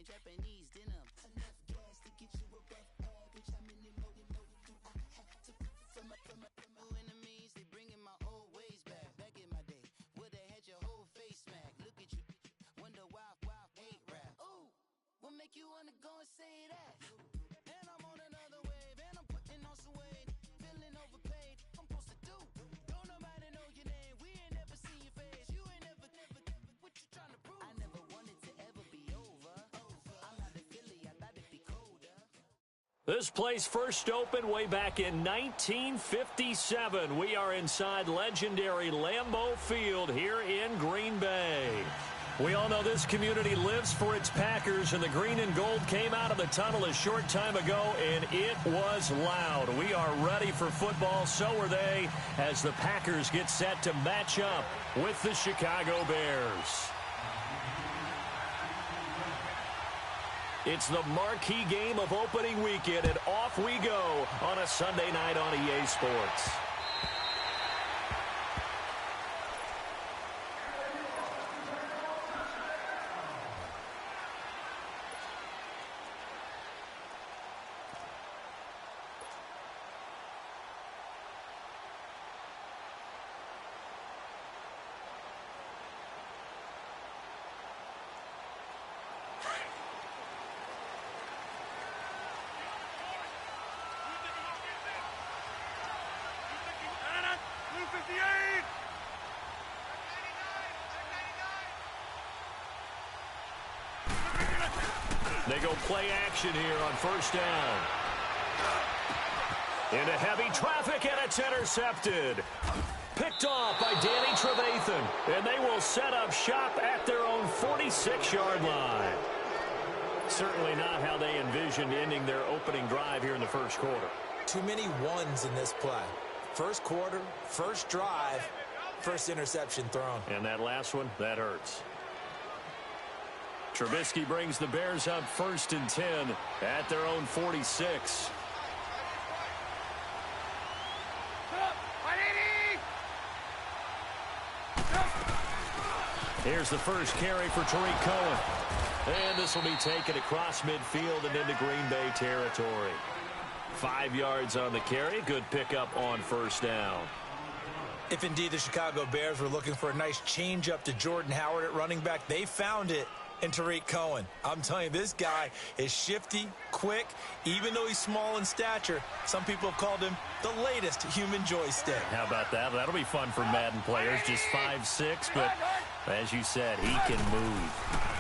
Japanese denim. Enough gas to get you a rough average. How many more do I have to from my enemies? They bringing my old ways back. Back in my day, woulda had your whole face smacked. Look at you, wonder why hate rap. Ooh, what make you wanna go and say that? And I'm on another wave, and I'm putting on some weight. Feeling overpaid, I'm supposed to do. Don't nobody know your name. We ain't never seen your face. You ain't never. What you trying to prove? I never wanted to ever be over. I'm not a Philly, I thought it'd be colder. This place first opened way back in 1957. We are inside legendary Lambeau Field here in Green Bay. We all know this community lives for its Packers, and the green and gold came out of the tunnel a short time ago, and it was loud. We are ready for football, so are they, as the Packers get set to match up with the Chicago Bears. It's the marquee game of opening weekend, and off we go on a Sunday night on EA Sports. They go play action here on first down. Into heavy traffic, and it's intercepted. Picked off by Danny Trevathan, and they will set up shop at their own 46-yard line. Certainly not how they envisioned ending their opening drive here in the first quarter. Too many ones in this play. First quarter, first drive, first interception thrown. And that last one, that hurts. Trubisky brings the Bears up 1st and 10 at their own 46. Here's the first carry for Tariq Cohen. And this will be taken across midfield and into Green Bay territory. 5 yards on the carry. Good pickup on first down. If indeed the Chicago Bears were looking for a nice change-up to Jordan Howard at running back, they found it in Tariq Cohen. I'm telling you, this guy is shifty, quick, even though he's small in stature. Some people have called him the latest human joystick. How about that? That'll be fun for Madden players. Just 5'6", but as you said, he can move.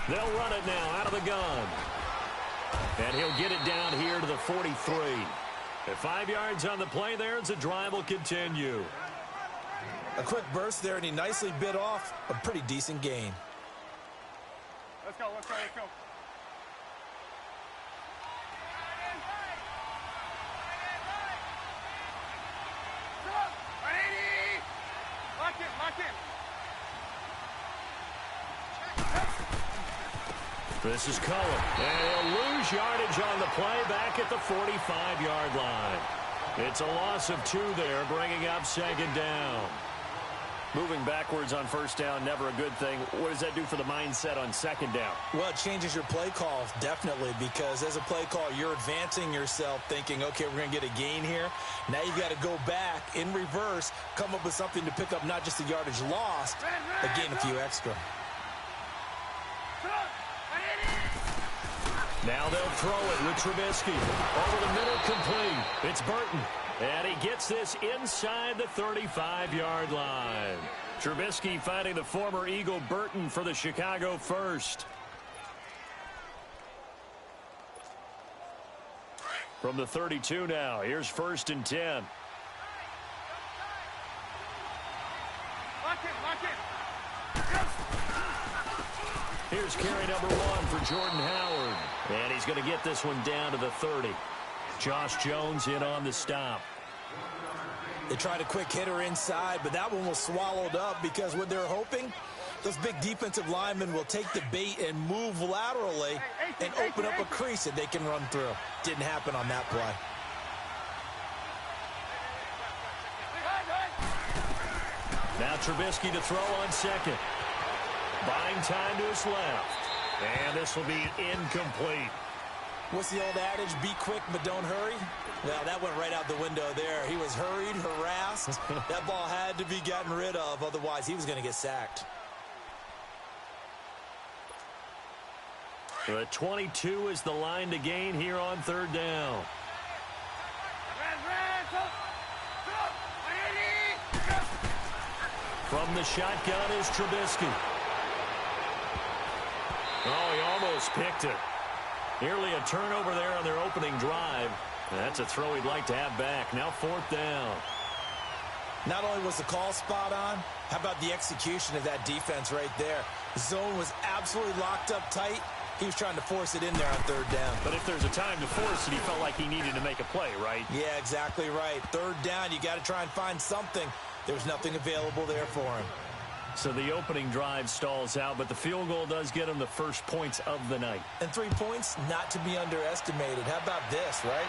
They'll run it now out of the gun. And he'll get it down here to the 43. At 5 yards on the play there, as the drive will continue. A quick burst there, and he nicely bit off a pretty decent gain. Let's go, let's go, let's go. Lock in, lock in. This is Cohen. And he'll lose yardage on the play back at the 45-yard line. It's a loss of 2 there, bringing up 2nd down. Moving backwards on first down, never a good thing. What does that do for the mindset on 2nd down? Well, it changes your play call, definitely, because as a play call, you're advancing yourself thinking, okay, we're going to get a gain here. Now you've got to go back in reverse, come up with something to pick up not just the yardage lost, but gain a few extra. Now they'll throw it with Trubisky. Over the middle, complete. It's Burton. And he gets this inside the 35-yard line. Trubisky finding the former Eagle Burton for the Chicago first. From the 32 now, here's 1st and 10. Lock in, lock in. Here's carry number 1 for Jordan Howard. And he's going to get this one down to the 30. Josh Jones in on the stop. They tried a quick hitter inside, but that one was swallowed up because what they're hoping, those big defensive linemen will take the bait and move laterally and open up a crease that they can run through. Didn't happen on that play. Now Trubisky to throw on 2nd. Buying time to his left. And this will be incomplete. What's the old adage? Be quick, but don't hurry. Well, that went right out the window there. He was hurried, harassed. That ball had to be gotten rid of. Otherwise, he was going to get sacked. The 22 is the line to gain here on third down. From the shotgun is Trubisky. Oh, he almost picked it. Nearly a turnover there on their opening drive. That's a throw he'd like to have back. Now fourth down. Not only was the call spot on, how about the execution of that defense right there? The zone was absolutely locked up tight. He was trying to force it in there on third down. But if there's a time to force it, he felt like he needed to make a play, right? Yeah, exactly right. Third down, you got to try and find something. There was nothing available there for him. So the opening drive stalls out, but the field goal does get him the first points of the night. And 3 points, not to be underestimated. How about this, right?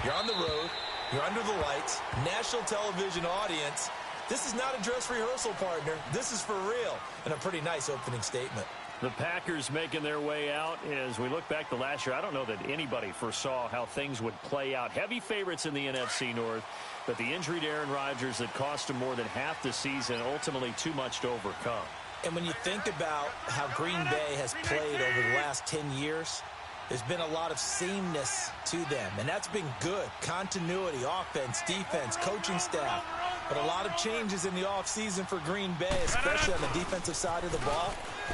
You're on the road. You're under the lights. National television audience. This is not a dress rehearsal, partner. This is for real. And a pretty nice opening statement. The Packers making their way out. As we look back to last year, I don't know that anybody foresaw how things would play out. Heavy favorites in the NFC North, but the injury to Aaron Rodgers that cost him more than half the season, ultimately too much to overcome. And when you think about how Green Bay has played over the last 10 years, there's been a lot of sameness to them, and that's been good. Continuity, offense, defense, coaching staff. But a lot of changes in the offseason for Green Bay, especially on the defensive side of the ball.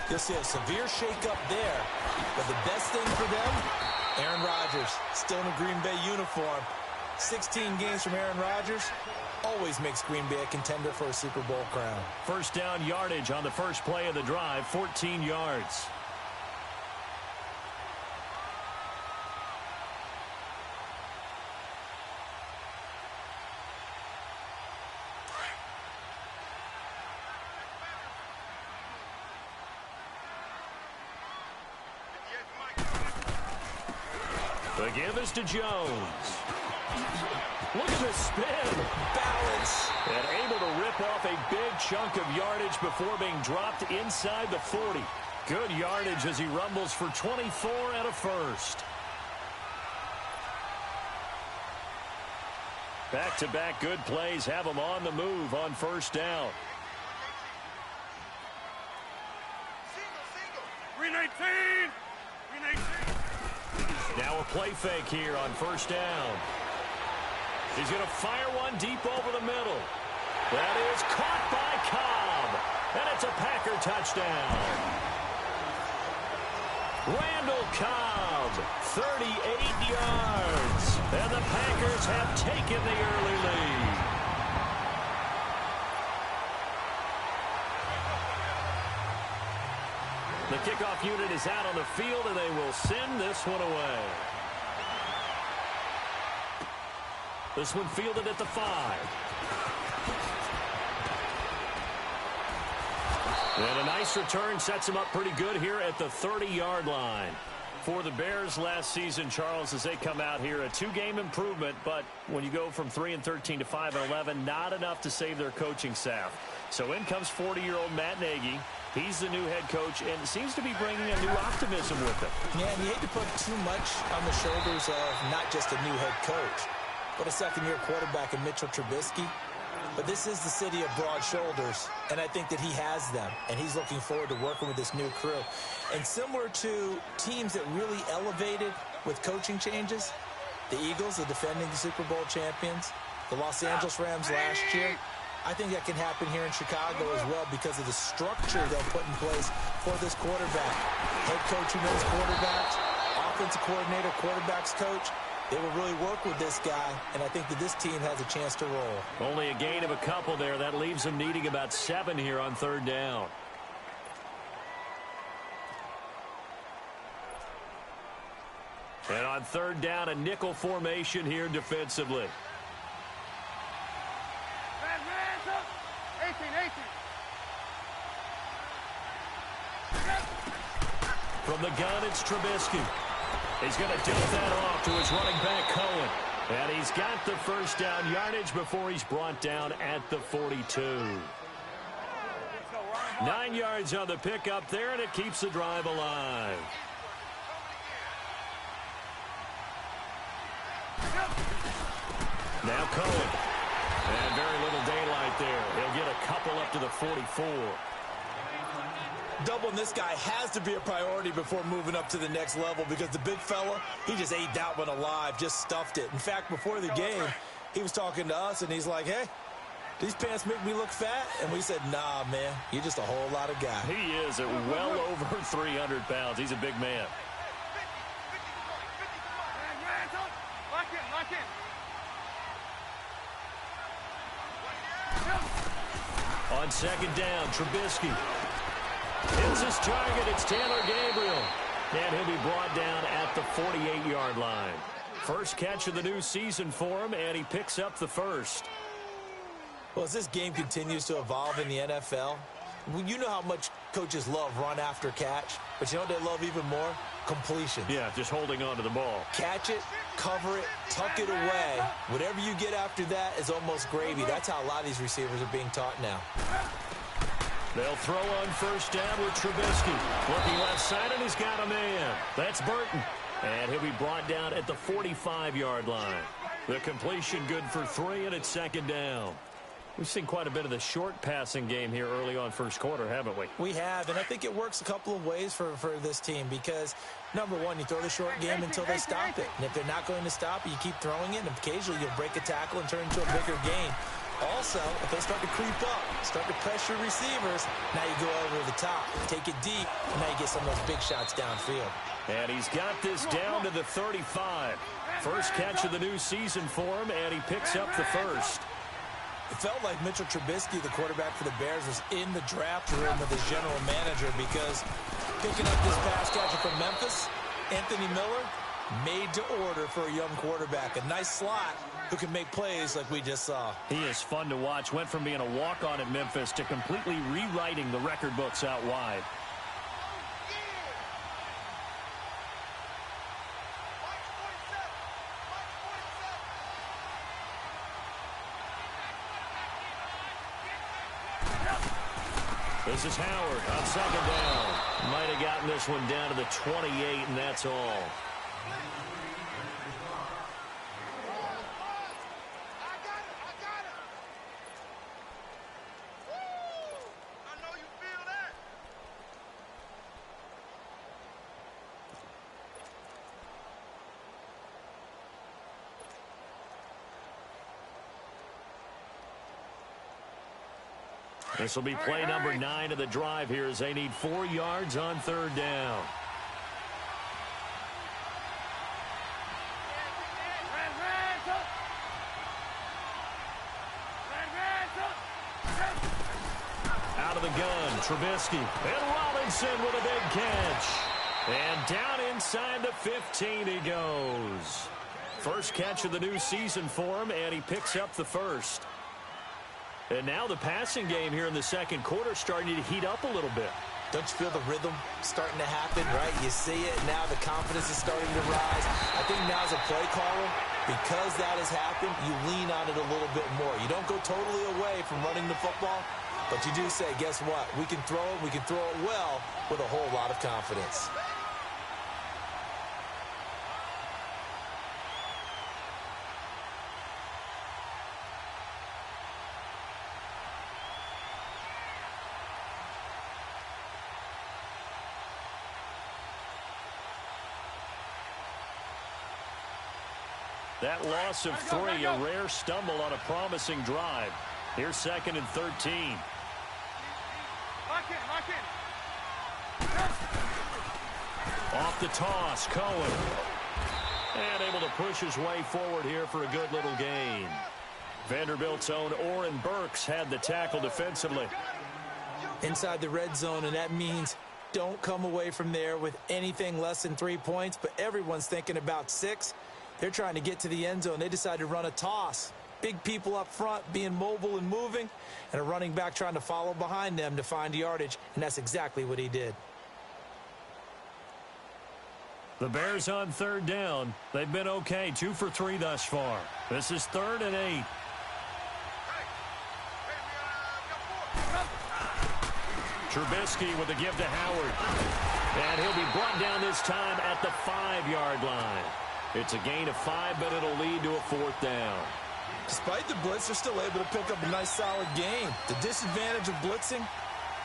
You'll see a severe shakeup there. But the best thing for them, Aaron Rodgers, still in a Green Bay uniform. 16 games from Aaron Rodgers always makes Green Bay a contender for a Super Bowl crown. First down yardage on the first play of the drive, 14 yards. The give is to Jones. Look at the spin. Balance. And able to rip off a big chunk of yardage before being dropped inside the 40. Good yardage as he rumbles for 24 and a first. Back-to-back good plays have him on the move on first down. 319! 319! Now a play fake here on first down. He's going to fire one deep over the middle. That is caught by Cobb. And it's a Packer touchdown. Randall Cobb, 38 yards. And the Packers have taken the early lead. The kickoff unit is out on the field, and they will send this one away. This one fielded at the 5. And a nice return sets him up pretty good here at the 30-yard line. For the Bears last season, Charles, as they come out here, a 2-game improvement, but when you go from 3-13 to 5-11, not enough to save their coaching staff. So in comes 40-year-old Matt Nagy. He's the new head coach and seems to be bringing a new optimism with him. Yeah, and you hate to put too much on the shoulders of not just a new head coach, but a second-year quarterback in Mitchell Trubisky. But this is the city of broad shoulders, and I think that he has them, and he's looking forward to working with this new crew. And similar to teams that really elevated with coaching changes, the Eagles, the defending Super Bowl champions, the Los Angeles Rams last year, I think that can happen here in Chicago as well because of the structure they'll put in place for this quarterback. Head coach who knows quarterbacks, offensive coordinator, quarterbacks coach. They will really work with this guy, and I think that this team has a chance to roll. Only a gain of a couple there. That leaves them needing about 7 here on third down. And on third down, a nickel formation here defensively. 18. From the gun, it's Trubisky. He's going to dump that off to his running back, Cohen. And he's got the first down yardage before he's brought down at the 42. 9 yards on the pickup there, and it keeps the drive alive. Now Cohen. And very little daylight there. He'll get a couple up to the 44. Doubling this guy has to be a priority before moving up to the next level because the big fella, he just ate that one alive, just stuffed it. In fact, before the game, he was talking to us, and he's like, hey, these pants make me look fat? And we said, nah, man, you're just a whole lot of guy. He is at well over 300 pounds. He's a big man. Lock in, lock in. On second down, Trubisky hits his target. It's Taylor Gabriel. And he'll be brought down at the 48-yard line. First catch of the new season for him, and he picks up the first. Well, as this game continues to evolve in the NFL, you know how much coaches love run after catch, but you know what they love even more? Completion. Yeah, just holding on to the ball. Catch it, cover it, tuck it away. Whatever you get after that is almost gravy. That's how a lot of these receivers are being taught now. They'll throw on first down with Trubisky. Looking left side, and he's got a man. That's Burton. And he'll be brought down at the 45-yard line. The completion good for 3, and it's second down. We've seen quite a bit of the short passing game here early on first quarter, haven't we? We have, and I think it works a couple of ways for this team because, number one, you throw the short game until they stop it. And if they're not going to stop it, you keep throwing it, and occasionally you'll break a tackle and turn into a bigger gain. Also, if they start to creep up, start to pressure receivers, now you go over the top, take it deep, and now you get some of those big shots downfield. And he's got this down to the 35. First catch of the new season for him, and he picks up the first. It felt like Mitchell Trubisky, the quarterback for the Bears, was in the draft room with his general manager because picking up this pass catcher from Memphis, Anthony Miller, made to order for a young quarterback. A nice slot who can make plays like we just saw. He is fun to watch. Went from being a walk-on at Memphis to completely rewriting the record books out wide. This is Howard on second down. Might have gotten this one down to the 28, and that's all. This will be play number 9 of the drive here as they need 4 yards on third down. Out of the gun, Trubisky. And Robinson with a big catch. And down inside the 15 he goes. First catch of the new season for him, and he picks up the first. And now the passing game here in the second quarter starting to heat up a little bit. Don't you feel the rhythm starting to happen, right? You see it, now the confidence is starting to rise. I think now as a play caller, because that has happened, you lean on it a little bit more. You don't go totally away from running the football, but you do say, guess what? We can throw it, we can throw it well with a whole lot of confidence. That loss of 3, a rare stumble on a promising drive. Here's second and 13. Lock in, lock in. Off the toss, Cohen. And able to push his way forward here for a good little gain. Vanderbilt's own Oren Burks had the tackle defensively. Inside the red zone, and that means don't come away from there with anything less than 3 points, but everyone's thinking about 6. They're trying to get to the end zone. They decided to run a toss. Big people up front being mobile and moving, and a running back trying to follow behind them to find yardage, and that's exactly what he did. The Bears on third down. They've been okay, 2 for 3 thus far. This is 3rd and 8. Trubisky with a give to Howard. And he'll be brought down this time at the 5-yard line. It's a gain of 5, but it'll lead to a 4th down. Despite the blitz, they're still able to pick up a nice, solid gain. The disadvantage of blitzing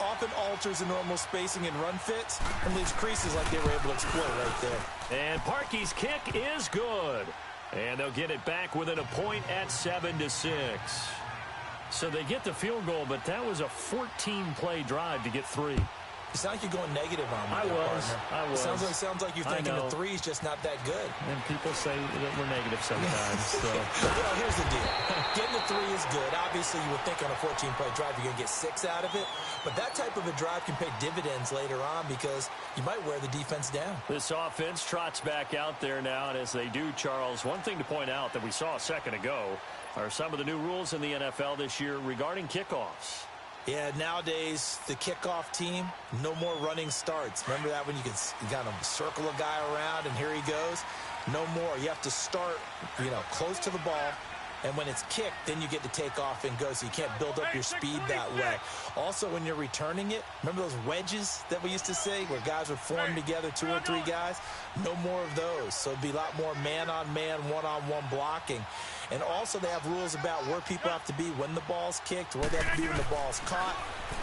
often alters the normal spacing and run fits and leaves creases like they were able to exploit right there. And Parkey's kick is good. And they'll get it back within a point at 7-6. So they get the field goal, but that was a 14-play drive to get 3. You sound like you're going negative on me. I was. It sounds like you're thinking the 3 is just not that good. And people say that we're negative sometimes. So. Well, here's the deal. Getting the 3 is good. Obviously, you would think on a 14-play drive you're going to get 6 out of it. But that type of a drive can pay dividends later on because you might wear the defense down. This offense trots back out there now, and as they do, Charles, one thing to point out that we saw a second ago are some of the new rules in the NFL this year regarding kickoffs. Yeah, nowadays, the kickoff team, no more running starts. Remember that when you got to circle a guy around and here he goes? No more. You have to start, close to the ball. And when it's kicked, then you get to take off and go, so you can't build up your speed that way. Also, when you're returning it, remember those wedges that we used to say where guys would form together, 2 or 3 guys? No more of those. So it'd be a lot more man-on-man, one-on-one blocking. And also they have rules about where people have to be when the ball's kicked, where they have to be when the ball's caught.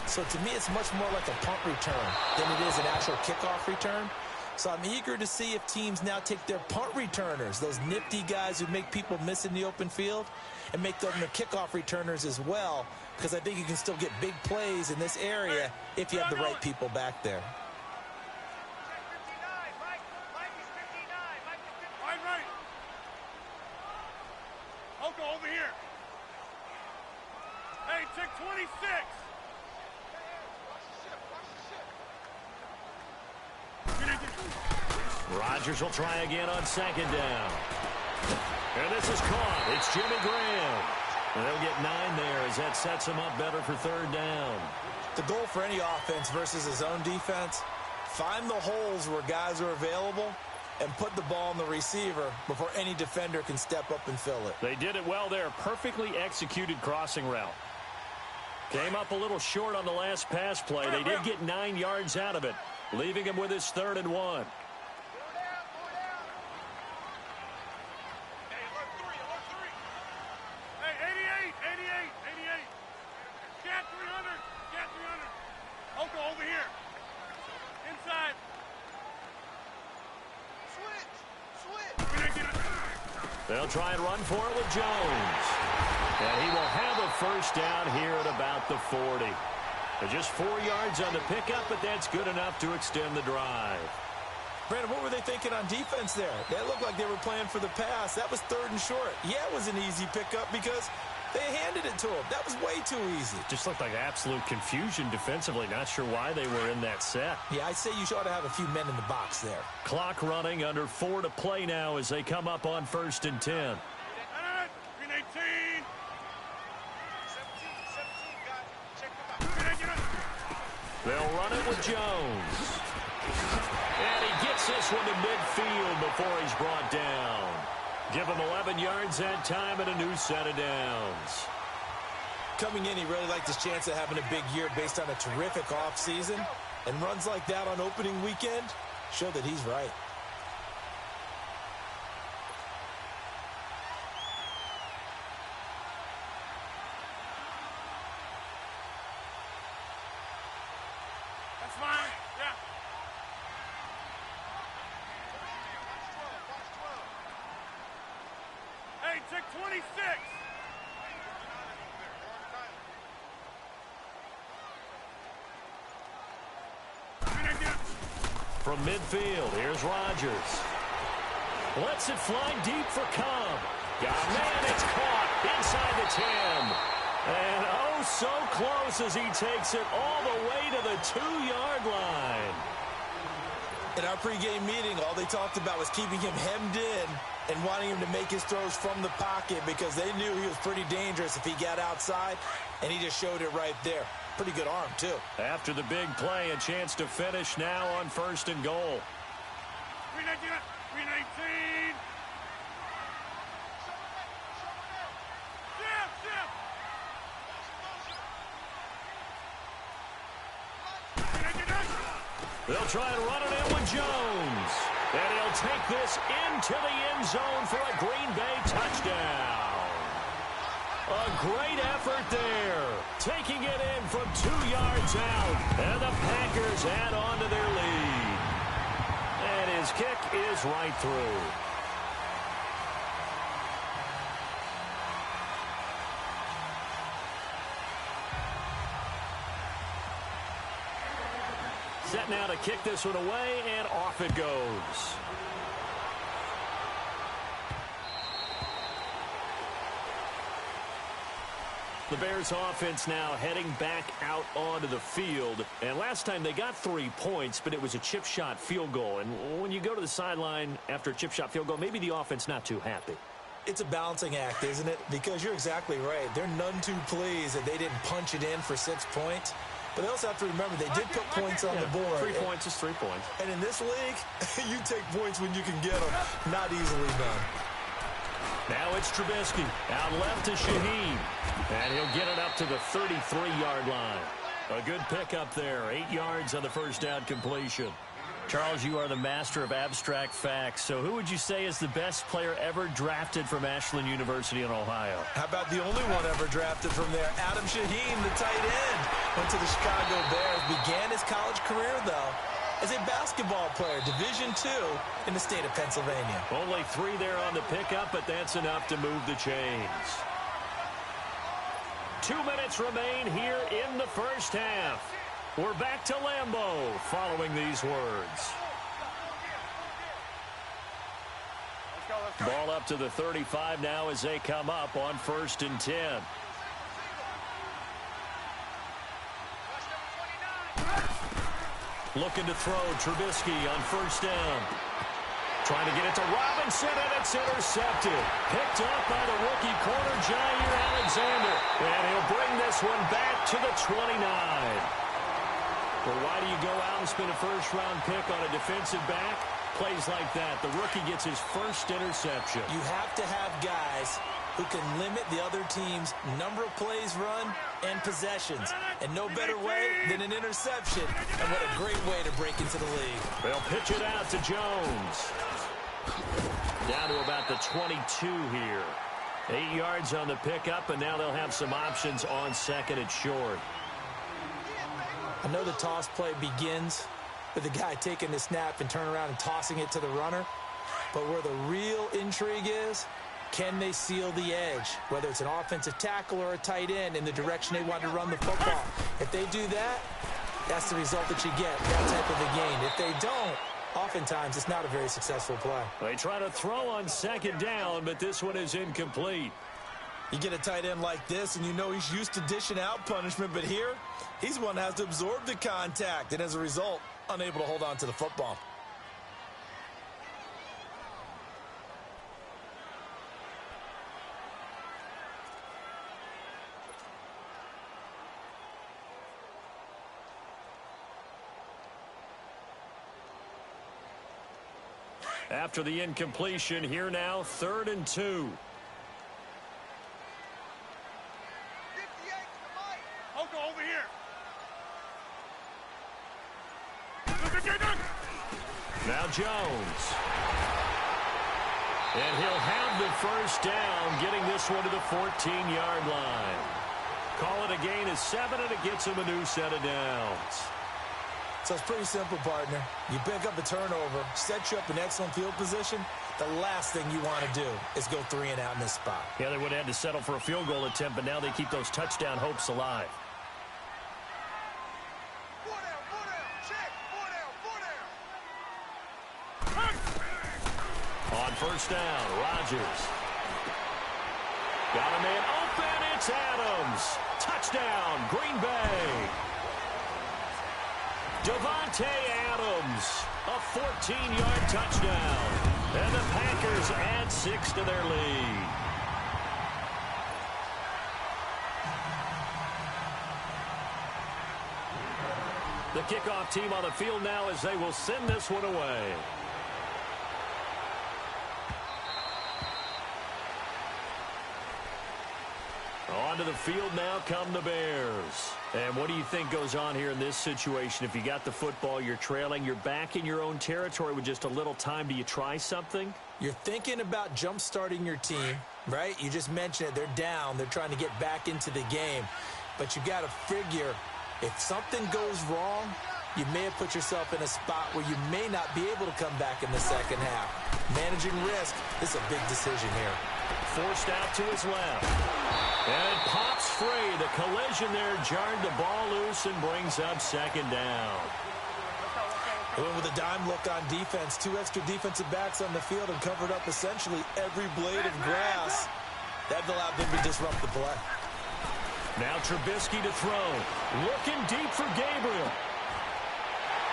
So to me, it's much more like a punt return than it is an actual kickoff return. So I'm eager to see if teams now take their punt returners, those nifty guys who make people miss in the open field, and make them the kickoff returners as well, because I think you can still get big plays in this area if you have the right people back there. Right. Oko, over here. Hey, check 26. Rodgers will try again on 2nd down. And this is caught. It's Jimmy Graham. And they'll get 9 there as that sets them up better for 3rd down. The goal for any offense versus his own defense, find the holes where guys are available and put the ball in the receiver before any defender can step up and fill it. They did it well there. Perfectly executed crossing route. Came up a little short on the last pass play. They did get 9 yards out of it, leaving him with his 3rd and 1. They'll try and run for it with Jones. And he will have a 1st down here at about the 40. They're just 4 yards on the pickup, but that's good enough to extend the drive. Brandon, what were they thinking on defense there? They looked like they were playing for the pass. That was 3rd and short. Yeah, it was an easy pickup because they handed it to him. That was way too easy. Just looked like absolute confusion defensively. Not sure why they were in that set. Yeah, I'd say you ought to have a few men in the box there. Clock running, under 4 to play now as they come up on 1st and 10. Green 18. 17, guys. They'll run it with Jones. And he gets this one to midfield before he's brought down. Give him 11 yards that time and a new set of downs. Coming in, he really liked his chance of having a big year based on a terrific offseason. And runs like that on opening weekend show that he's right. That's fine. Yeah. Hey, check 26. From midfield, here's Rodgers. Lets it fly deep for Cobb. Man, it's caught inside the 10. And oh, so close as he takes it all the way to the 2-yard line. In our pregame meeting, all they talked about was keeping him hemmed in and wanting him to make his throws from the pocket because they knew he was pretty dangerous if he got outside, and he just showed it right there. Pretty good arm, too. After the big play, a chance to finish now on 1st and goal. Green 18. They'll try and run it in with Jones. And he'll take this into the end zone for a Green Bay touchdown. A great effort there. Taking it in from 2 yards out. And the Packers add on to their lead. And his kick is right through. Set now to kick this one away, and off it goes. The Bears offense now heading back out onto the field. And last time they got 3 points, but it was a chip shot field goal. And when you go to the sideline after a chip shot field goal, maybe the offense not too happy. It's a balancing act, isn't it? Because you're exactly right. They're none too pleased that they didn't punch it in for 6 points. But they also have to remember they did put points on the board. 3 points is 3 points. And in this league, you take points when you can get them. Not easily done. Now it's Trubisky. Out left to Shaheed. And he'll get it up to the 33-yard line. A good pickup there. 8 yards on the first down completion. Charles, you are the master of abstract facts. So who would you say is the best player ever drafted from Ashland University in Ohio? How about the only one ever drafted from there? Adam Shaheen, the tight end. Went to the Chicago Bears. Began his college career, though, as a basketball player, Division II in the state of Pennsylvania. Only 3 there on the pickup, but that's enough to move the chains. 2 minutes remain here in the first half. We're back to Lambeau following these words. Ball up to the 35 now as they come up on 1st and 10. Looking to throw Trubisky on 1st down. Trying to get it to Robinson, and it's intercepted. Picked up by the rookie corner, Jair Alexander. And he'll bring this one back to the 29. Well, why do you go out and spend a first-round pick on a defensive back? Plays like that. The rookie gets his first interception. You have to have guys who can limit the other team's number of plays run and possessions. And no better way than an interception. And what a great way to break into the league. They'll pitch it out to Jones. Down to about the 22 here. 8 yards on the pickup, and now they'll have some options on 2nd and short. I know the toss play begins with the guy taking the snap and turning around and tossing it to the runner. But where the real intrigue is, can they seal the edge? Whether it's an offensive tackle or a tight end in the direction they want to run the football. If they do that, that's the result that you get, that type of a gain. If they don't, oftentimes it's not a very successful play. They try to throw on 2nd down, but this one is incomplete. You get a tight end like this, and you know he's used to dishing out punishment, but here, he's one that has to absorb the contact, and as a result, unable to hold on to the football. After the incompletion, here now, 3rd and 2. Over here. Now Jones. And he'll have the first down, getting this one to the 14-yard line. Call it a gain of 7, and it gets him a new set of downs. So it's pretty simple, partner. You pick up a turnover, set you up in excellent field position. The last thing you want to do is go 3 and out in this spot. Yeah, they would have had to settle for a field goal attempt, but now they keep those touchdown hopes alive. On 1st down, Rodgers. Got a man open, it's Adams. Touchdown, Green Bay. Davante Adams, a 14-yard touchdown. And the Packers add 6 to their lead. The kickoff team on the field now as they will send this one away. On to the the field now come the Bears. And what do you think goes on here in this situation? If you got the football, you're trailing, you're back in your own territory with just a little time. Do you try something? You're thinking about jump-starting your team, right? You just mentioned it. They're down. They're trying to get back into the game. But you got to figure if something goes wrong, you may have put yourself in a spot where you may not be able to come back in the second half. Managing risk is a big decision here. Forced out to his left. And it pops free. The collision there jarred the ball loose and brings up second down. They went with a dime look on defense. 2 extra defensive backs on the field and covered up essentially every blade of grass. That allowed them to disrupt the play. Now Trubisky to throw. Looking deep for Gabriel.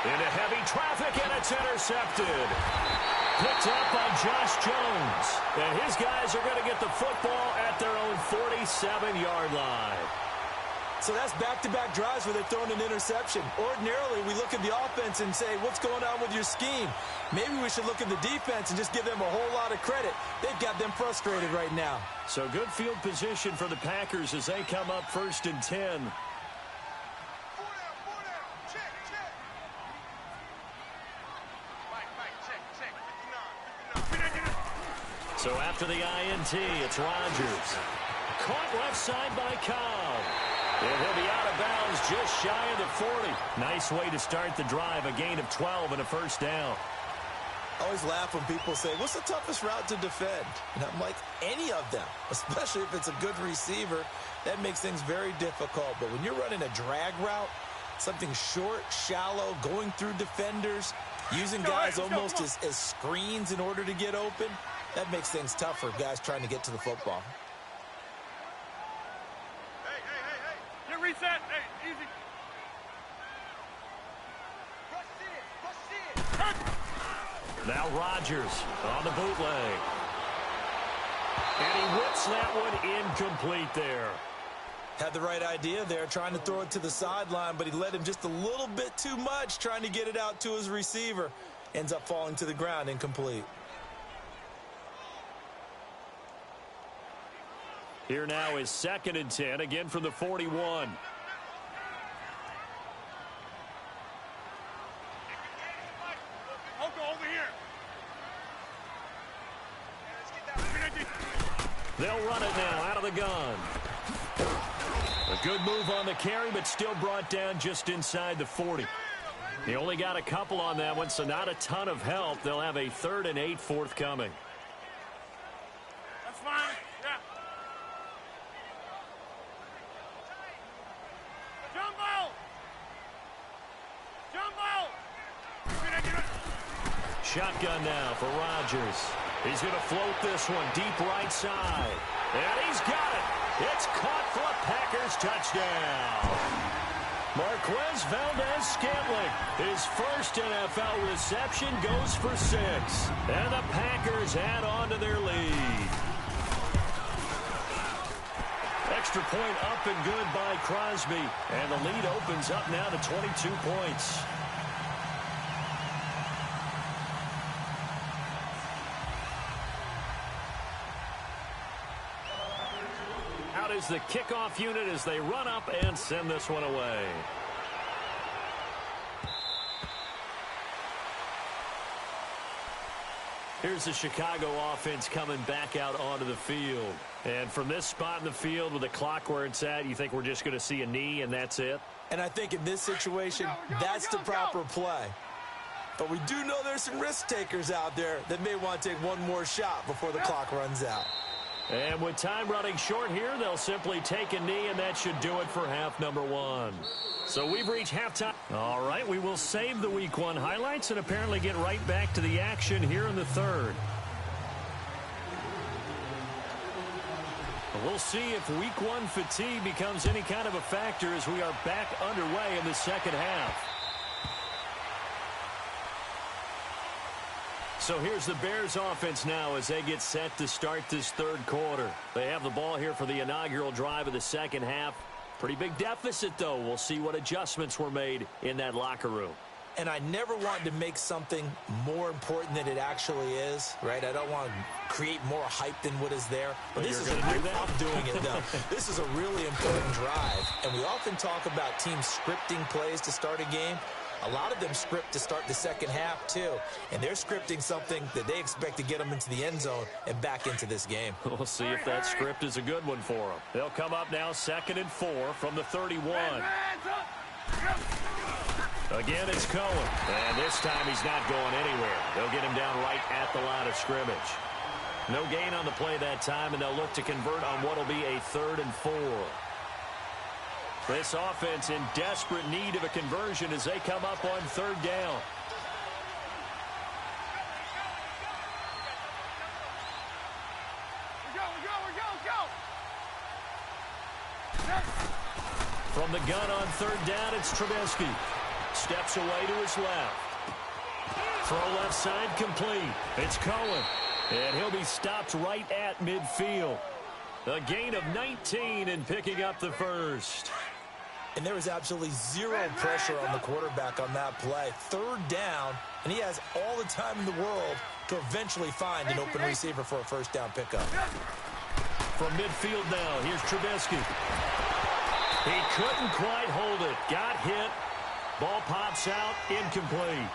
Into heavy traffic, and it's intercepted. Picked up by Josh Jones. And his guys are going to get the football at their own 47-yard line. So that's back-to-back drives where they're throwing an interception. Ordinarily, we look at the offense and say, what's going on with your scheme? Maybe we should look at the defense and just give them a whole lot of credit. They've got them frustrated right now. So good field position for the Packers as they come up 1st and 10. So after the INT, it's Rodgers. Caught left side by Cobb. And he'll be out of bounds just shy of the 40. Nice way to start the drive, a gain of 12 and a first down. I always laugh when people say, what's the toughest route to defend? And I'm like, any of them, especially if it's a good receiver. That makes things very difficult. But when you're running a drag route, something short, shallow, going through defenders, using guys almost as screens in order to get open, that makes things tough for guys trying to get to the football. Hey. Get reset. Hey, easy. Now Rodgers on the bootleg. And he whips that one incomplete there. Had the right idea there, trying to throw it to the sideline, but he led him just a little bit too much, trying to get it out to his receiver. Ends up falling to the ground, incomplete. Here now is 2nd and 10, again from the 41. Over here. They'll run it now out of the gun. A good move on the carry, but still brought down just inside the 40. He only got a couple on that one, so not a ton of help. They'll have a 3rd and 8 forthcoming. That's fine. Yeah. Shotgun now for Rodgers. He's going to float this one deep right side. And he's got it. It's caught for a Packers touchdown. Marquez Valdez-Scantling, his first NFL reception, goes for 6. And the Packers add on to their lead. Extra point up and good by Crosby. And the lead opens up now to 22 points. Out is the kickoff unit as they run up and send this one away. Here's the Chicago offense coming back out onto the field. And from this spot in the field with the clock where it's at, you think we're just going to see a knee and that's it? And I think in this situation, that's the proper play. But we do know there's some risk takers out there that may want to take one more shot before the clock runs out. And with time running short here, they'll simply take a knee, and that should do it for half number 1. So we've reached halftime. All right, we will save the Week 1 highlights and apparently get right back to the action here in the 3rd. We'll see if Week 1 fatigue becomes any kind of a factor as we are back underway in the second half. So here's the Bears offense now as they get set to start this 3rd quarter. They have the ball here for the inaugural drive of the second half. Pretty big deficit, though. We'll see what adjustments were made in that locker room. and I never wanted to make something more important than it actually is, right? I don't want to create more hype than what is there. But this is I'm doing it, though. This is a really important drive, and we often talk about teams scripting plays to start a game. A lot of them script to start the second half, too. And they're scripting something that they expect to get them into the end zone and back into this game. We'll see if that script is a good one for them. They'll come up now 2nd and 4 from the 31. Again, it's Cohen. And this time he's not going anywhere. They'll get him down right at the line of scrimmage. No gain on the play that time, and they'll look to convert on what will be a 3rd and 4. This offense in desperate need of a conversion as they come up on 3rd down. From the gun on 3rd down, it's Trubisky. Steps away to his left. Throw left side complete. It's Cohen. And he'll be stopped right at midfield. A gain of 19 and picking up the first. And there was absolutely zero pressure on the quarterback on that play. 3rd down, and he has all the time in the world to eventually find an open receiver for a 1st down pickup. From midfield now, here's Trubisky. He couldn't quite hold it. Got hit. Ball pops out. Incomplete.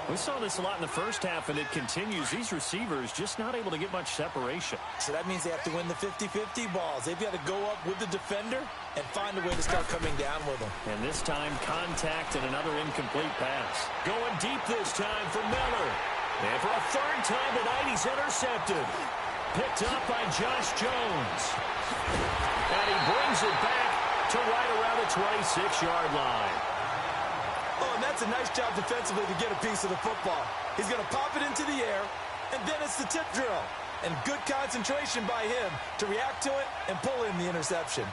We saw this a lot in the first half, and it continues. These receivers just not able to get much separation. So that means they have to win the 50-50 balls. They've got to go up with the defender and find a way to start coming down with them. And this time, contact and another incomplete pass. Going deep this time for Miller. And for a 3rd time tonight, he's intercepted. Picked up by Josh Jones. And he brings it back to right around the 26-yard line. Oh, and that's a nice job defensively to get a piece of the football. He's going to pop it into the air, and then it's the tip drill. And good concentration by him to react to it and pull in the interception.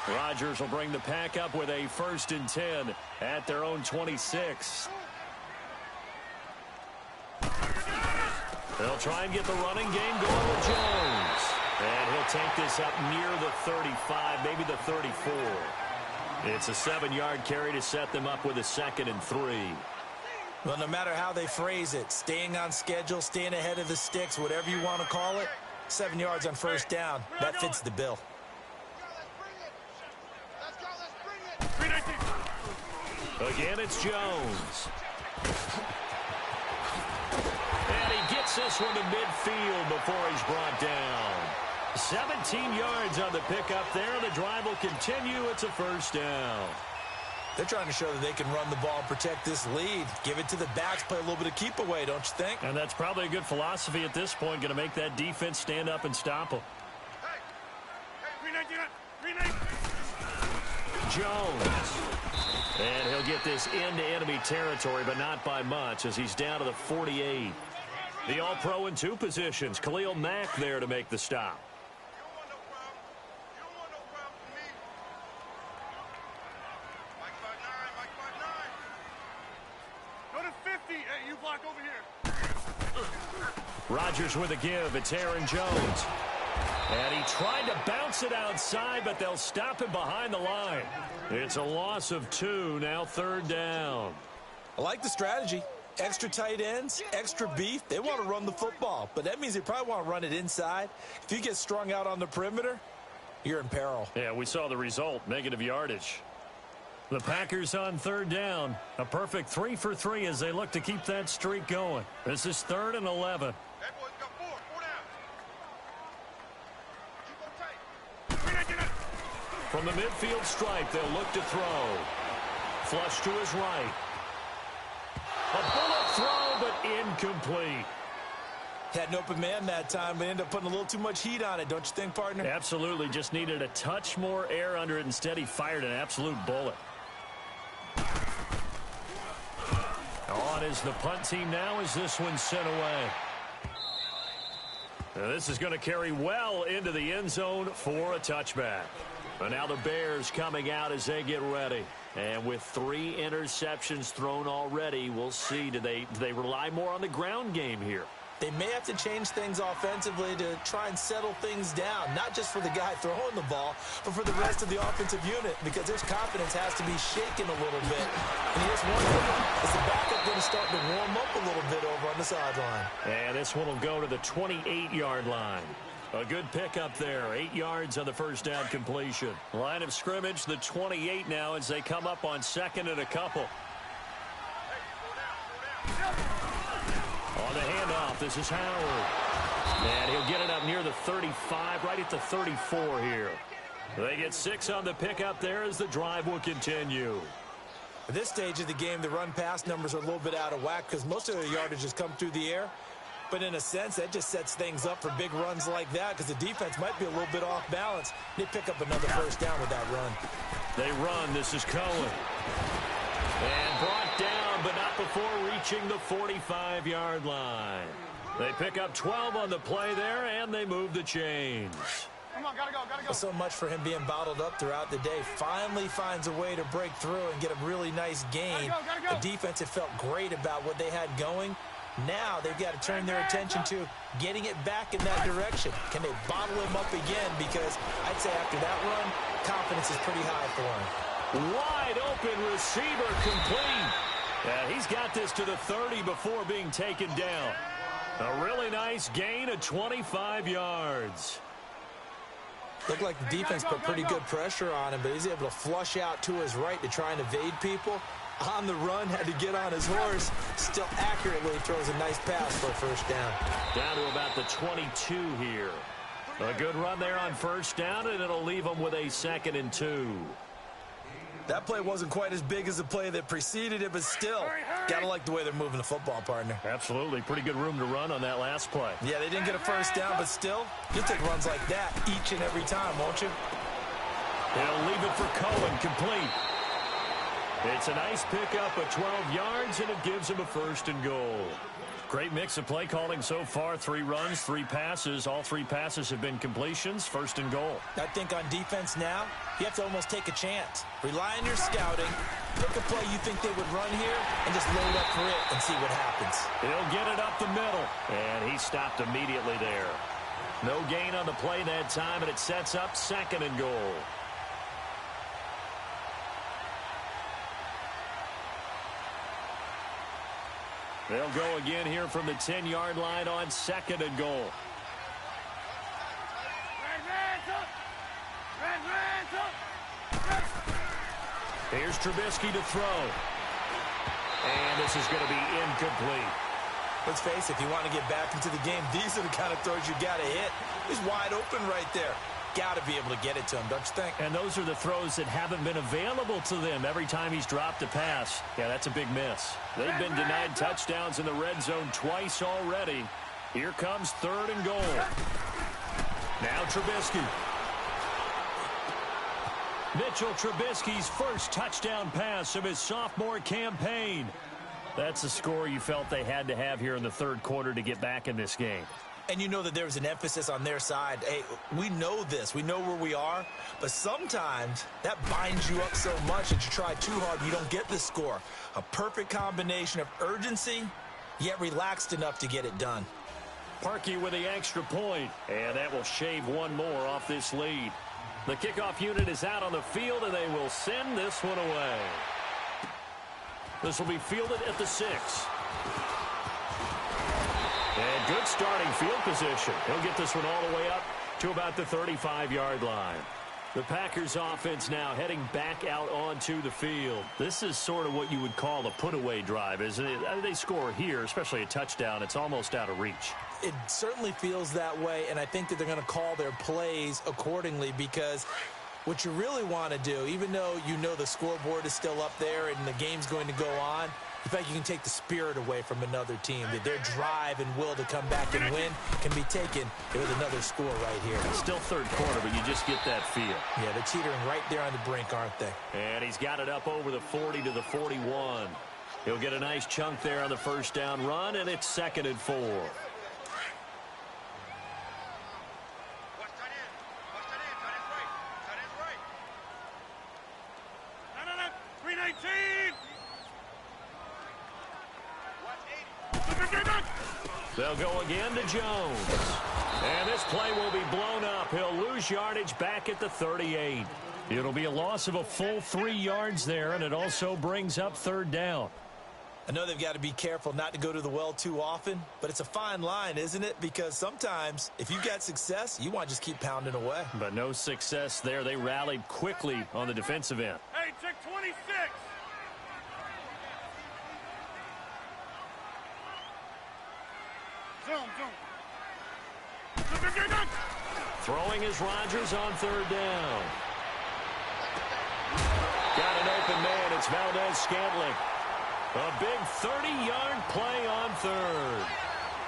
Rodgers will bring the pack up with a 1st and 10 at their own 26. They'll try and get the running game going with Jones. And he'll take this up near the 35, maybe the 34. It's a 7-yard carry to set them up with a 2nd and 3. Well, no matter how they phrase it, staying on schedule, staying ahead of the sticks, whatever you want to call it, 7 yards on 1st down, that fits the bill. Again, it's Jones. And he gets this one to midfield before he's brought down. 17 yards on the pickup there. The drive will continue. It's a 1st down. They're trying to show that they can run the ball and protect this lead. Give it to the backs, play a little bit of keep away, don't you think? And that's probably a good philosophy at this point. Going to make that defense stand up and stop them. Jones. And he'll get this into enemy territory, but not by much as he's down to the 48. The All-Pro in 2 positions. Khalil Mack there to make the stop. Go to 50. Hey, you block over here. Rodgers with a give. It's Aaron Jones. And he tried to bounce it outside, but they'll stop him behind the line. It's a loss of 2, now 3rd down. I like the strategy. Extra tight ends, extra beef. They want to run the football, but that means they probably want to run it inside. If you get strung out on the perimeter, you're in peril. Yeah, we saw the result, negative yardage. The Packers on 3rd down. A perfect 3 for 3 as they look to keep that streak going. This is 3rd and 11. That boy's got 4 down. Keep on tight. From the midfield stripe, they'll look to throw. Flush to his right. A bullet throw, but incomplete. Had an open man that time, but ended up putting a little too much heat on it, don't you think, partner? Absolutely. Just needed a touch more air under it. Instead, he fired an absolute bullet. On is the punt team now as this one's sent away. Now this is going to carry well into the end zone for a touchback. And now the Bears coming out as they get ready. And with 3 interceptions thrown already, we'll see. Do they rely more on the ground game here? They may have to change things offensively to try and settle things down, not just for the guy throwing the ball, but for the rest of the offensive unit, because his confidence has to be shaken a little bit. And here's one thing, is the backup going to start to warm up a little bit over on the sideline. And this one will go to the 28-yard line. A good pickup there, 8 yards on the first down completion. Line of scrimmage, the 28 now as they come up on second and a couple. On the handoff, this is Howard. And he'll get it up near the 35, right at the 34 here. They get 6 on the pickup there as the drive will continue. At this stage of the game, the run-pass numbers are a little bit out of whack because most of their yardage has come through the air. But in a sense, that just sets things up for big runs like that because the defense might be a little bit off balance. They pick up another first down with that run. They run. This is Cohen. And brought down, but not before reaching the 45-yard line. They pick up 12 on the play there, and they move the chains. Come on, gotta go. So much for him being bottled up throughout the day. Finally finds a way to break through and get a really nice gain. Gotta go. The defense had felt great about what they had going. Now they've got to turn their attention to getting it back in that direction. Can they bottle him up again? Because I'd say after that run, confidence is pretty high for him. Wide open receiver complete. Yeah, he's got this to the 30 before being taken down. A really nice gain of 25 yards. Looked like the defense put pretty good pressure on him, but he's able to flush out to his right to try and evade people. On the run, had to get on his horse. Still accurately throws a nice pass for a first down. Down to about the 22 here. A good run there on first down, and it'll leave them with a 2nd and 2. That play wasn't quite as big as the play that preceded it, but still, gotta like the way they're moving the football, partner. Absolutely. Pretty good room to run on that last play. Yeah, they didn't get a first down, but still, you'll take runs like that each and every time, won't you? They'll leave it for Cohen, complete. It's a nice pickup of 12 yards, and it gives him a 1st and goal. Great mix of play calling so far. 3 runs, 3 passes. All 3 passes have been completions. 1st and goal. I think on defense now, you have to almost take a chance. Rely on your scouting. Pick a play you think they would run here and just load up for it and see what happens. He'll get it up the middle, and he stopped immediately there. No gain on the play that time, and it sets up 2nd and goal. They'll go again here from the 10-yard line on 2nd and goal. Here's Trubisky to throw. And this is going to be incomplete. Let's face it, if you want to get back into the game, these are the kind of throws you got to hit. He's wide open right there. Got to be able to get it to him, don't you think? And those are the throws that haven't been available to them every time he's dropped a pass. Yeah, that's a big miss. They've been denied touchdowns in the red zone twice already. Here comes 3rd and goal. Now Trubisky. Mitchell Trubisky's first touchdown pass of his sophomore campaign. That's a score you felt they had to have here in the 3rd quarter to get back in this game. And you know that there was an emphasis on their side. Hey, we know this. We know where we are. But sometimes that binds you up so much that you try too hard, you don't get the score. A perfect combination of urgency, yet relaxed enough to get it done. Parkey with the extra point. And that will shave one more off this lead. The kickoff unit is out on the field, and they will send this one away. This will be fielded at the 6. And good starting field position. He'll get this one all the way up to about the 35-yard line. The Packers offense now heading back out onto the field. This is sort of what you would call a put-away drive, isn't it? They score here, especially a touchdown. It's almost out of reach. It certainly feels that way, and I think that they're going to call their plays accordingly because what you really want to do, even though you know the scoreboard is still up there and the game's going to go on, in fact, you can take the spirit away from another team. That their drive and will to come back and win can be taken with another score right here. Still 3rd quarter, but you just get that feel. Yeah, they're teetering right there on the brink, aren't they? And he's got it up over the 40 to the 41. He'll get a nice chunk there on the first down run, and it's 2nd and 4. They'll go again to Jones. And this play will be blown up. He'll lose yardage back at the 38. It'll be a loss of a full 3 yards there, and it also brings up third down. I know they've got to be careful not to go to the well too often, but it's a fine line, isn't it? Because sometimes if you've got success, you want to just keep pounding away. But no success there. They rallied quickly on the defensive end. Hey, check 26. Zoom. Throwing is Rodgers on third down. Got an open man. It's Valdez-Scantling. A big 30-yard play on third.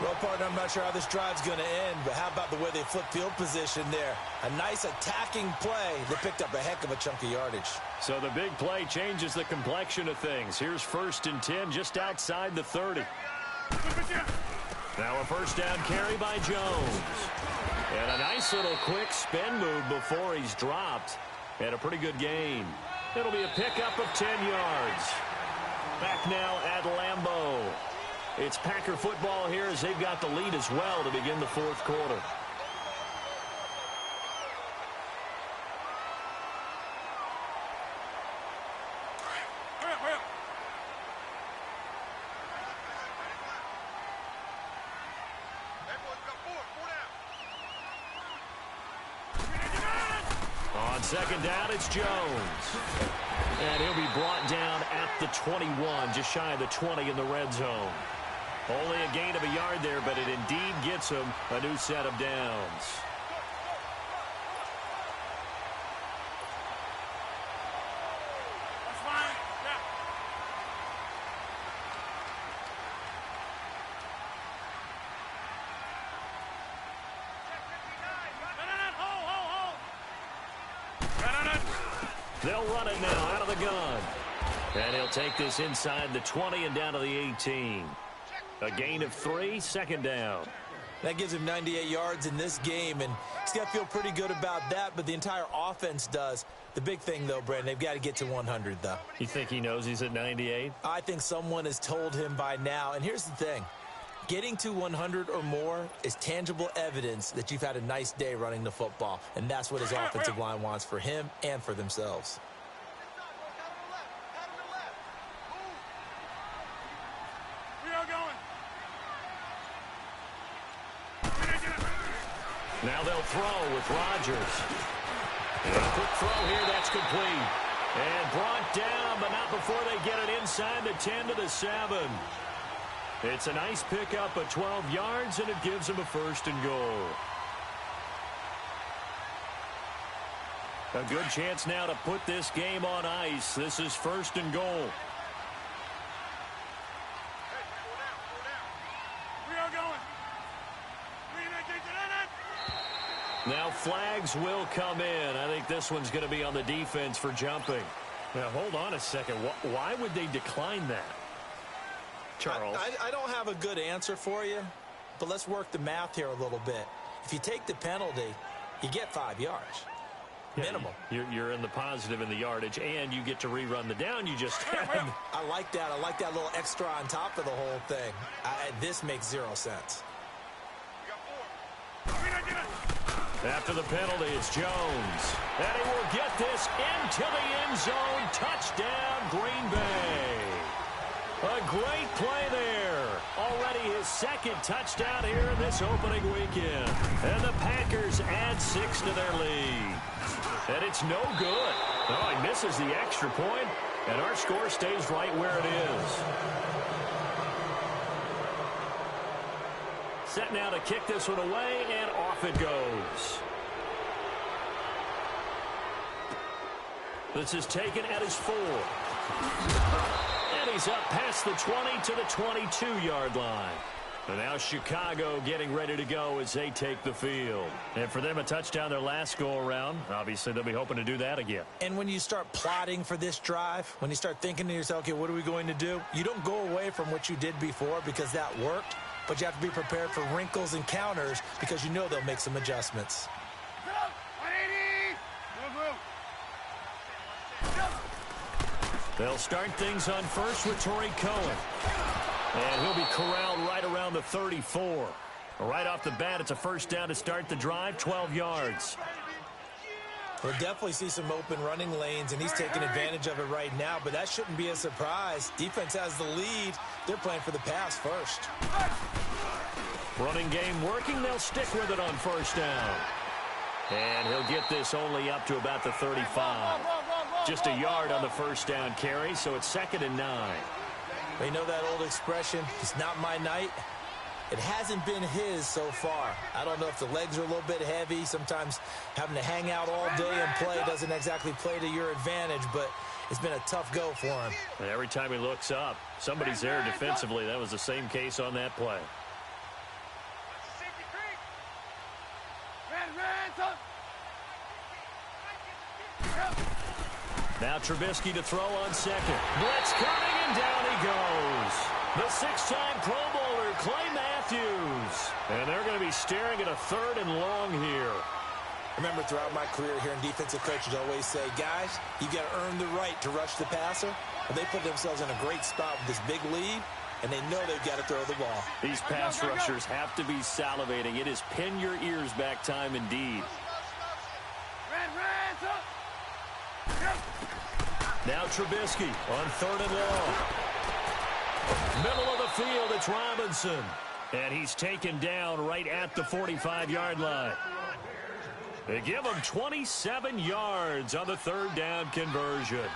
Well, partner, I'm not sure how this drive's going to end, but how about the way they flip field position there? A nice attacking play. They picked up a heck of a chunk of yardage. So the big play changes the complexion of things. Here's 1st and 10 just outside the 30. Now a first down carry by Jones. And a nice little quick spin move before he's dropped. And a pretty good gain. It'll be a pickup of 10 yards. Back now at Lambeau. It's Packer football here as they've got the lead as well to begin the 4th quarter. Hurry up. That boy's got 4 down. On second down, it's Jones. And he'll be brought down at the 21, just shy of the 20 in the red zone. Only a gain of a yard there, but it indeed gets him a new set of downs. That's fine. Yeah. Hold. They'll run it now out of the gun. And he'll take this inside the 20 and down to the 18. A gain of 3, second down. That gives him 98 yards in this game, and he's got to feel pretty good about that, but the entire offense does. The big thing, though, Brandon, they've got to get to 100, though. You think he knows he's at 98? I think someone has told him by now, and here's the thing. Getting to 100 or more is tangible evidence that you've had a nice day running the football, and that's what his offensive line wants for him and for themselves. We are going. Now they'll throw with Rodgers. And a quick throw here, that's complete. And brought down, but not before they get it inside the 10 to the 7. It's a nice pickup of 12 yards, and it gives them a 1st and goal. A good chance now to put this game on ice. This is 1st and goal. We are going. Now flags will come in. I think this one's going to be on the defense for jumping. Now, hold on a second. Why would they decline that? Charles. I don't have a good answer for you, but let's work the math here a little bit. If you take the penalty, you get 5 yards. Minimum. You're in the positive in the yardage, and you get to rerun the down you just had. I like that. I like that little extra on top of the whole thing. This makes 0 sense. After the penalty, it's Jones. And he will get this into the end zone. Touchdown, Green Bay. A great play there. Already his 2nd touchdown here in this opening weekend. And the Packers add 6 to their lead. And it's no good. Oh, he misses the extra point, and our score stays right where it is. Set now to kick this one away, and off it goes. This is taken at his 4. And he's up past the 20 to the 22-yard line. And now Chicago getting ready to go as they take the field. And for them, a touchdown their last go-around. Obviously, they'll be hoping to do that again. And when you start plotting for this drive, when you start thinking to yourself, okay, what are we going to do? You don't go away from what you did before because that worked, but you have to be prepared for wrinkles and counters because you know they'll make some adjustments. They'll start things on first with Torrey Cohen. And he'll be corralled right around the 34. Right off the bat, it's a first down to start the drive, 12 yards. We'll definitely see some open running lanes, and he's taking advantage of it right now, but that shouldn't be a surprise. Defense has the lead. They're playing for the pass first. Running game working. They'll stick with it on first down. And he'll get this only up to about the 35. Just a yard on the first down carry, so it's 2nd and 9. You know that old expression, it's not my night? It hasn't been his so far. I don't know if the legs are a little bit heavy. Sometimes having to hang out all day and play doesn't exactly play to your advantage, but it's been a tough go for him. And every time he looks up, somebody's there defensively. That was the same case on that play. Now Trubisky to throw on second. Blitz coming, and down he goes. The 6-time Pro Bowler, Clay Matthews. And they're going to be staring at a 3rd and long here. Remember, throughout my career here in defensive coaches always say, guys, you got to earn the right to rush the passer. And they put themselves in a great spot with this big lead, and they know they've got to throw the ball. These pass rushers have to be salivating. It is pin your ears back time indeed. Now Trubisky on 3rd and long. Middle of the field, it's Robinson. And he's taken down right at the 45-yard line. They give him 27 yards on the 3rd down conversion.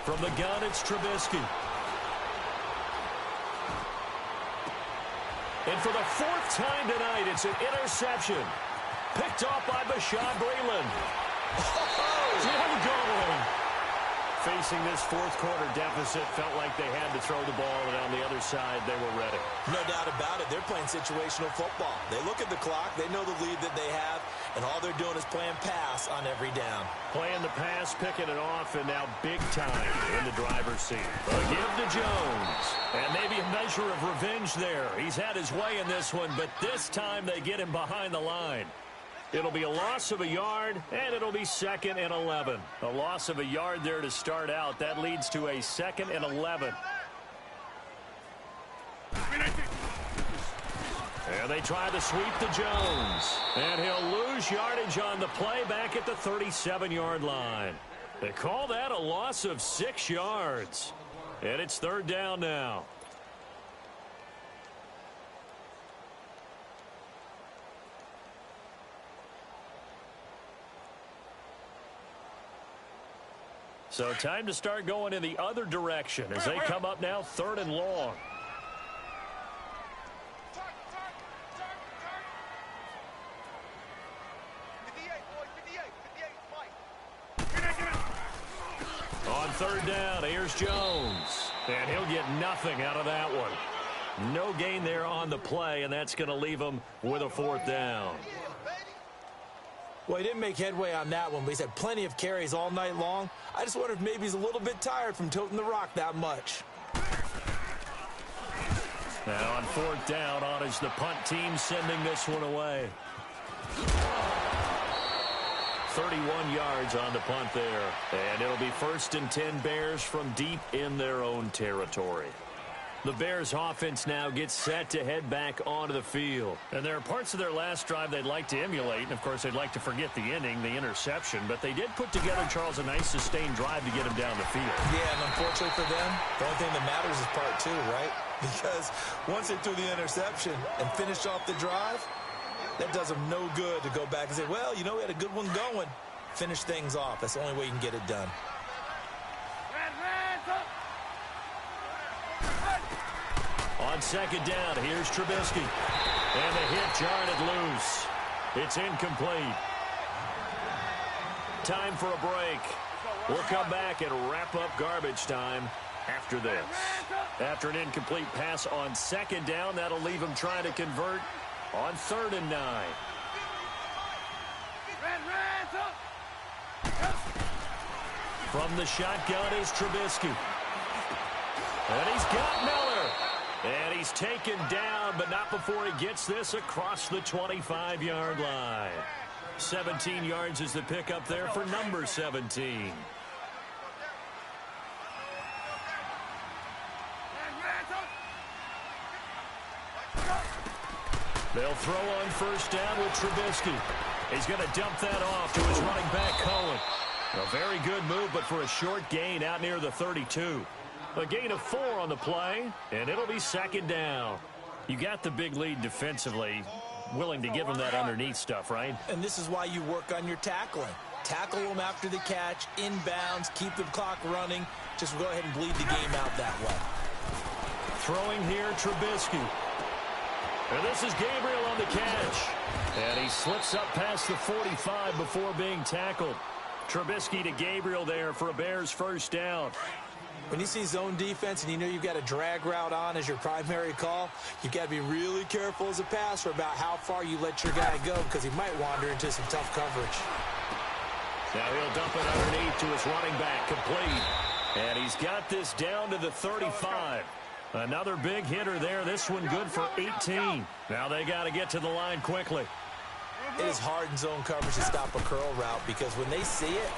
From the gun, it's Trubisky. And for the 4th time tonight, it's an interception. Picked off by Bashaud Breeland. Going. Facing this 4th quarter deficit, felt like they had to throw the ball, and on the other side, they were ready. No doubt about it. They're playing situational football. They look at the clock. They know the lead that they have, and all they're doing is playing pass on every down. Playing the pass, picking it off, and now big time in the driver's seat. A give to Jones. And maybe a measure of revenge there. He's had his way in this one, but this time they get him behind the line. It'll be a loss of a yard, and it'll be 2nd and 11. A loss of a yard there to start out. That leads to a 2nd and 11. And they try to sweep to Jones. And he'll lose yardage on the play back at the 37-yard line. They call that a loss of 6 yards. And it's 3rd down now. So time to start going in the other direction as they come up now 3rd and long. On 3rd down, here's Jones. And he'll get nothing out of that one. No gain there on the play, and that's going to leave him with a 4th down. Well, he didn't make headway on that one, but he's had plenty of carries all night long. I just wonder if maybe he's a little bit tired from toting the rock that much. Now on 4th down, on is the punt team sending this one away. 31 yards on the punt there. And it'll be 1st and 10 Bears from deep in their own territory. The Bears offense now gets set to head back onto the field. And there are parts of their last drive they'd like to emulate. And, of course, they'd like to forget the inning, the interception. But they did put together, Charles, a nice sustained drive to get him down the field. Yeah, and unfortunately for them, the only thing that matters is part 2, right? Because once they threw the interception and finished off the drive, that does them no good to go back and say, well, you know, we had a good one going. Finish things off. That's the only way you can get it done. On 2nd down, here's Trubisky. And the hit jarred loose. It's incomplete. Time for a break. We'll come back and wrap up garbage time after this. After an incomplete pass on 2nd down, that'll leave him trying to convert on 3rd and 9. From the shotgun is Trubisky. And he's got Miller. And he's taken down, but not before he gets this across the 25-yard line. 17 yards is the pickup there for number 17. They'll throw on first down with Trubisky. He's going to dump that off to his running back, Cohen. A very good move, but for a short gain out near the 32. A gain of 4 on the play, and it'll be second down. You got the big lead defensively. Willing to give them that underneath stuff, right? And this is why you work on your tackling. Tackle them after the catch, inbounds, keep the clock running. Just go ahead and bleed the game out that way. Throwing here, Trubisky. And this is Gabriel on the catch. And he slips up past the 45 before being tackled. Trubisky to Gabriel there for a Bears first down. When you see zone defense and you know you've got a drag route on as your primary call, you've got to be really careful as a passer about how far you let your guy go because he might wander into some tough coverage. Now he'll dump it underneath to his running back, complete. And he's got this down to the 35. Another big hitter there. This one good for 18. Now they got to get to the line quickly. It is hard in zone coverage to stop a curl route because when they see it,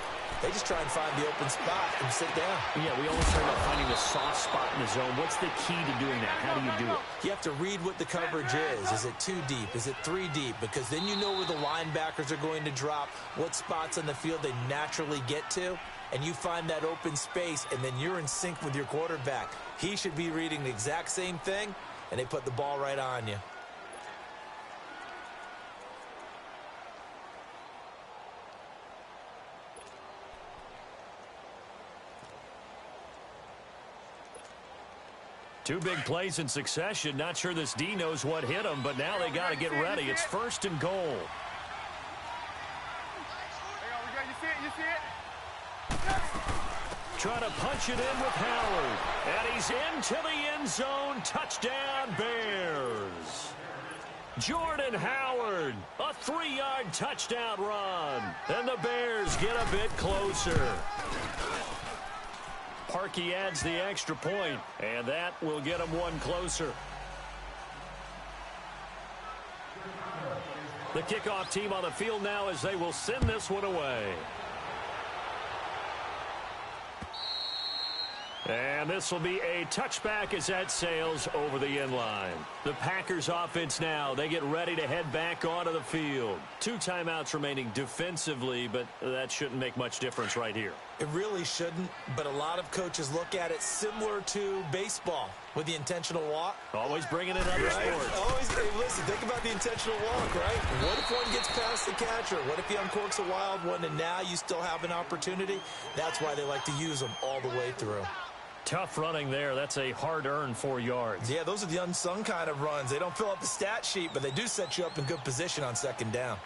they just try and find the open spot and sit down. Yeah, we always talk about finding the soft spot in the zone. What's the key to doing that? How do you do it? You have to read what the coverage is. Is it 2 deep? Is it 3 deep? Because then you know where the linebackers are going to drop, what spots on the field they naturally get to, and you find that open space, and then you're in sync with your quarterback. He should be reading the exact same thing, and they put the ball right on you. Two big plays in succession. Not sure this D knows what hit him, but now they got to get ready. It's first and goal. Hang on, you see it? Trying to punch it in with Howard. And he's into the end zone. Touchdown, Bears. Jordan Howard, a 3-yard touchdown run. And the Bears get a bit closer. Parkey adds the extra point, and that will get them one closer. The kickoff team on the field now as they will send this one away. And this will be a touchback as that sails over the end line. The Packers offense now, they get ready to head back onto the field. 2 timeouts remaining defensively, but that shouldn't make much difference right here. It really shouldn't, but a lot of coaches look at it similar to baseball with the intentional walk. Always bringing in other sports. Always, hey, listen, think about the intentional walk, right? What if one gets past the catcher? What if he uncorks a wild one and now you still have an opportunity? That's why they like to use them all the way through. Tough running there. That's a hard-earned 4 yards. Yeah, those are the unsung kind of runs. They don't fill up the stat sheet, but they do set you up in good position on second down.